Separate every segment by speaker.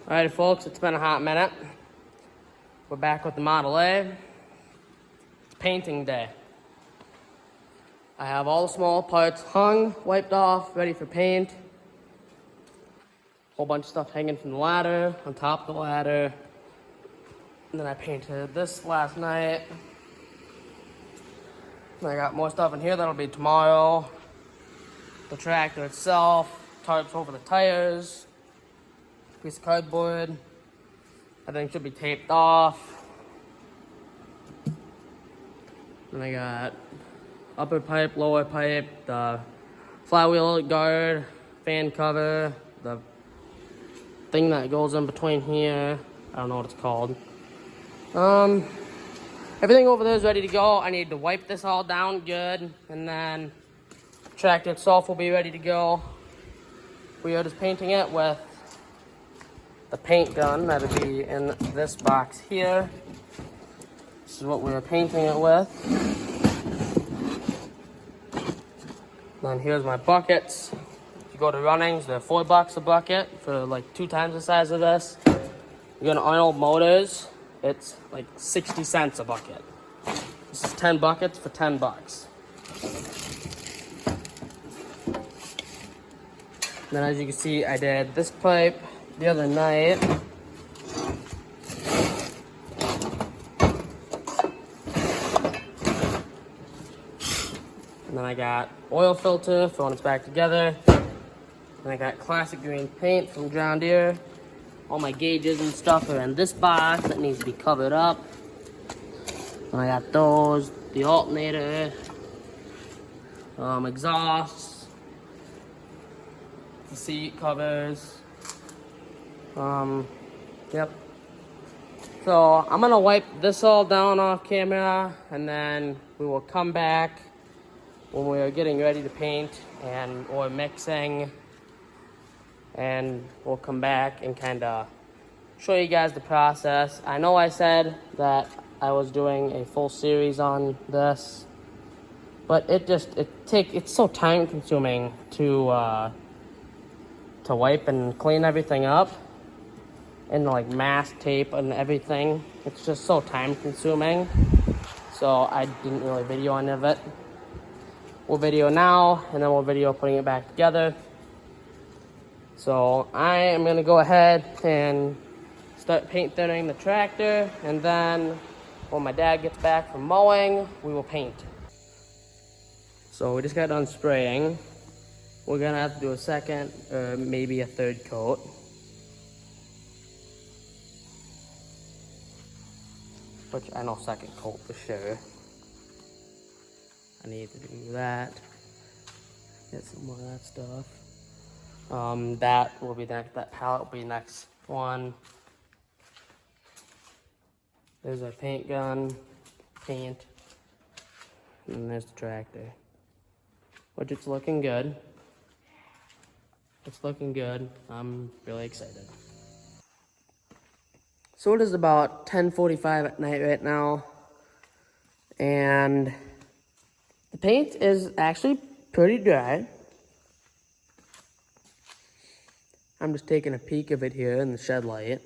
Speaker 1: Alright folks, it's been a hot minute. We're back with the Model A. It's painting day. I have all the small parts hung, wiped off, ready for paint. Whole bunch of stuff hanging from the ladder, on top of the ladder. And then I painted this last night. And I got more stuff in here that'll be tomorrow. The tractor itself, tarps over the tires, piece of cardboard. Everything should be taped off. Then I got upper pipe, lower pipe, the flywheel guard, fan cover, the thing that goes in between here. I don't know what it's called. Everything over there is ready to go. I need to wipe this all down good, and then the tractor itself will be ready to go. We are just painting it with the paint gun that'll be in this box here. This is what we were painting it with. Then here's my buckets. If you go to Runnings, they're $4 a bucket for like 2 times the size of this. You go to Arnold Motors, it's like 60 cents a bucket. This is 10 buckets for $10. Then as you can see, I did this pipe the other night. And then I got oil filter for when it's back together. And I got classic green paint from Deere. All my gauges and stuff are in this box that needs to be covered up. And I got those, the alternator, exhausts, the seat covers. Yep. So I'm gonna wipe this all down off camera, and then we will come back when we are getting ready to paint or mixing, and we'll come back and kind of show you guys the process. I know I said that I was doing a full series on this, but it's so time consuming to wipe and clean everything up, and like mask tape and everything. It's just so time consuming, so I didn't really video any of it. We'll video now, and then we'll video putting it back together. So I am gonna go ahead and start paint thinning the tractor, and then when my dad gets back from mowing, we will paint. So we just got done spraying. We're gonna have to do a second or maybe a third coat. Which I know second coat for sure. I need to do that. Get some more of that stuff. That will be next. That palette will be next one. There's our paint gun, paint, and then there's the tractor. Which it's looking good. It's looking good. I'm really excited. So it is about 10:45 at night right now, and the paint is actually pretty dry. I'm just taking a peek of it here in the shed light.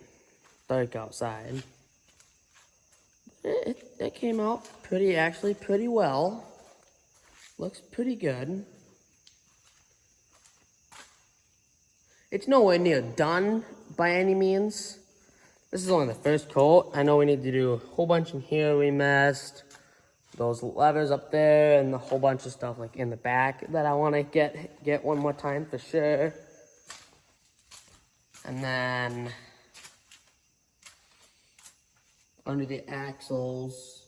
Speaker 1: Dark outside. It came out actually pretty well. Looks pretty good. It's nowhere near done by any means. This is only the first coat. I know we need to do a whole bunch in here we messed. Those levers up there, and a whole bunch of stuff like in the back that I want to get one more time for sure. And then under the axles,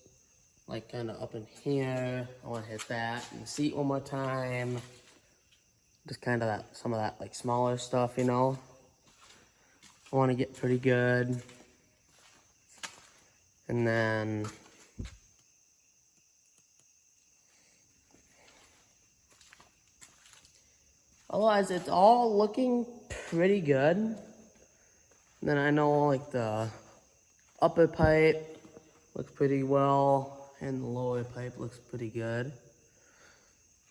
Speaker 1: like kind of up in here, I want to hit that, and the seat one more time. Just kind of some of that like smaller stuff, you know. I want to get pretty good. And then otherwise, it's all looking pretty good. And then I know like the upper pipe looks pretty well, and the lower pipe looks pretty good.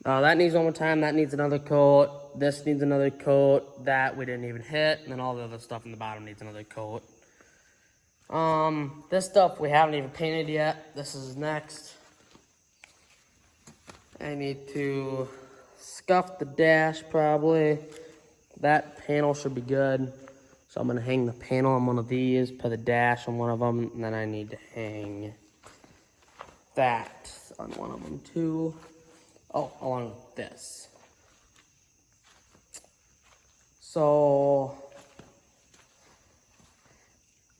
Speaker 1: That needs one more time. That needs another coat. This needs another coat. That we didn't even hit. And then all the other stuff in the bottom needs another coat. This stuff we haven't even painted yet. This is next. I need to scuff the dash probably. That panel should be good. So I'm gonna hang the panel on one of these, put the dash on one of them, and then I need to hang that on one of them too. Oh, along with this. So,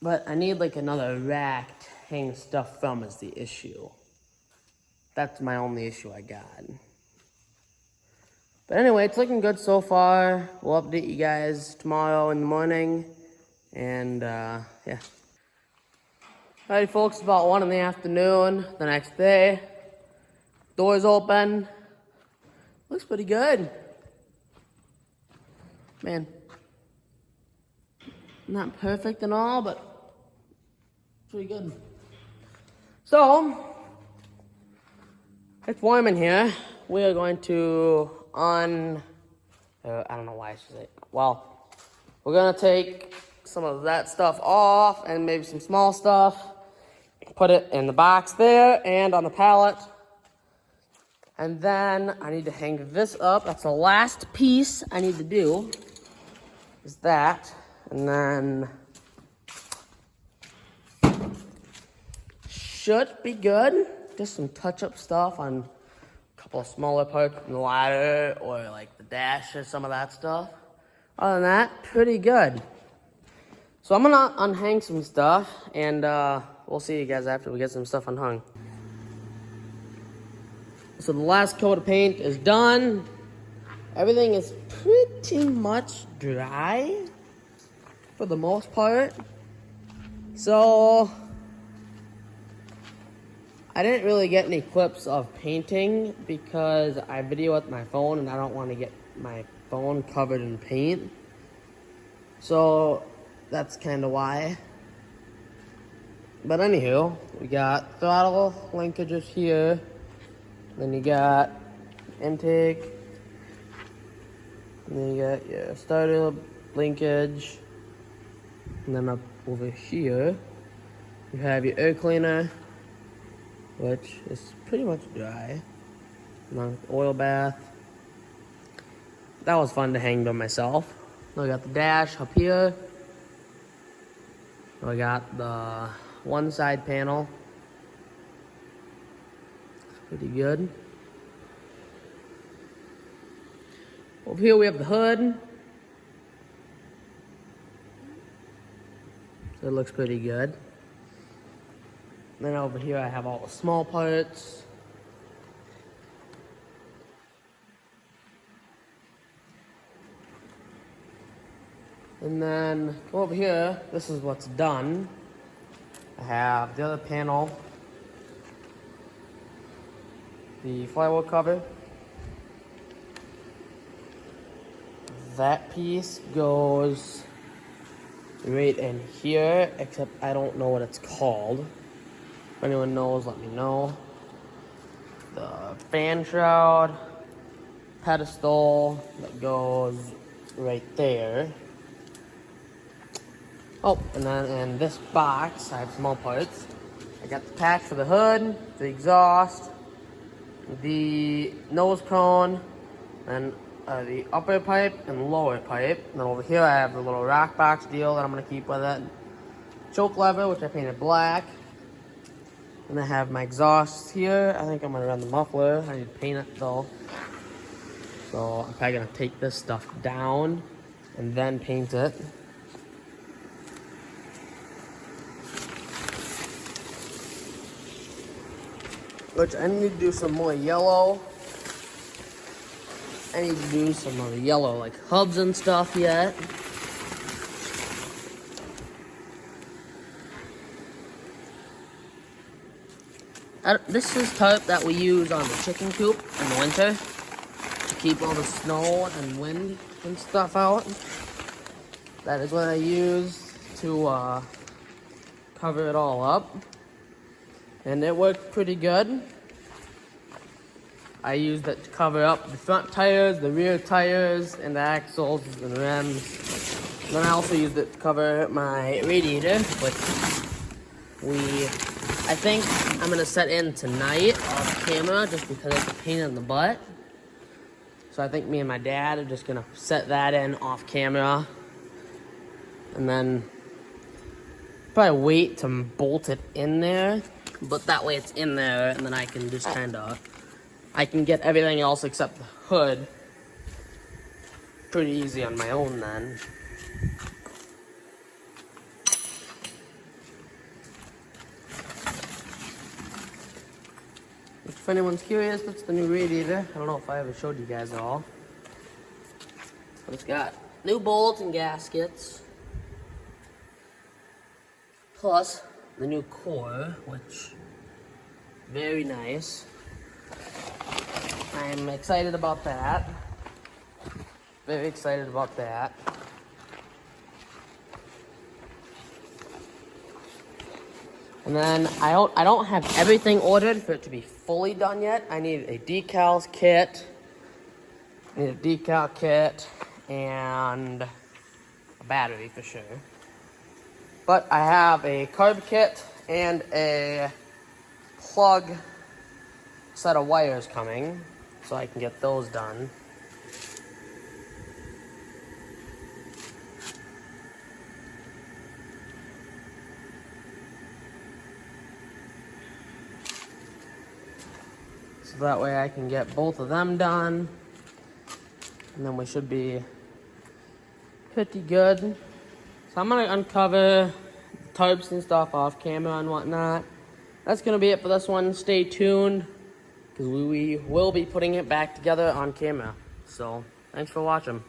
Speaker 1: but I need like another rack to hang stuff from is the issue. That's my only issue I got. But anyway, it's looking good so far. We'll update you guys tomorrow in the morning. And yeah. Alright folks, it's about 1 in the afternoon the next day. Doors open. Looks pretty good. Man. Not perfect and all, but pretty good. So, it's warm in here. We are going to I don't know why I should say. Well, we're gonna take some of that stuff off and maybe some small stuff. Put it in the box there and on the pallet. And then I need to hang this up. That's the last piece I need to do. Is that. And then should be good. Just some touch-up stuff on a couple of smaller parts in the ladder or like the dash or some of that stuff. Other than that, pretty good. So I'm gonna unhang some stuff and we'll see you guys after we get some stuff unhung. So the last coat of paint is done. Everything is pretty much dry for the most part. So I didn't really get any clips of painting because I video with my phone and I don't want to get my phone covered in paint. So that's kind of why. But anywho, we got throttle linkages here. Then you got intake. And then you got your starter linkage. And then up over here, you have your air cleaner, which is pretty much dry. Along with oil bath. That was fun to hang by myself. Now I got the dash up here. Now I got the one side panel. It's pretty good. Over here we have the hood. So it looks pretty good. Then over here I have all the small parts. And then go over here, this is what's done. I have the other panel, the firewall cover. That piece goes right in here, except I don't know what it's called. If anyone knows, let me know. The fan shroud pedestal that goes right there. Oh, and then in this box, I have small parts. I got the patch for the hood, the exhaust, the nose cone, and the upper pipe and lower pipe. And then over here, I have the little rock box deal that I'm gonna keep with it. Choke lever, which I painted black. And I have my exhaust here. I think I'm gonna run the muffler. I need to paint it though. So I'm probably gonna take this stuff down and then paint it. Which I need to do some more yellow. I need to do some of the yellow, like hubs and stuff yet. This is tarp that we use on the chicken coop in the winter to keep all the snow and wind and stuff out. That is what I use to cover it all up. And it worked pretty good. I used it to cover up the front tires, the rear tires, and the axles and rims. And then I also used it to cover my radiator, which I think I'm gonna set in tonight off camera just because it's a pain in the butt. So I think me and my dad are just gonna set that in off camera. And then probably wait to bolt it in there. But that way it's in there, and then I can just I can get everything else except the hood pretty easy on my own then. If anyone's curious, that's the new radiator. I don't know if I ever showed you guys all. But it's got new bolts and gaskets. Plus the new core, which very nice. I'm excited about that. Very excited about that. And then I don't have everything ordered for it to be fully done yet. I need a decals kit. I need a decal kit and a battery for sure. But I have a carb kit and a plug set of wires coming, so I can get those done. So that way I can get both of them done, and then we should be pretty good. So I'm gonna uncover the tarps and stuff off camera and whatnot. That's gonna be it for this one. Stay tuned, because we will be putting it back together on camera. So thanks for watching.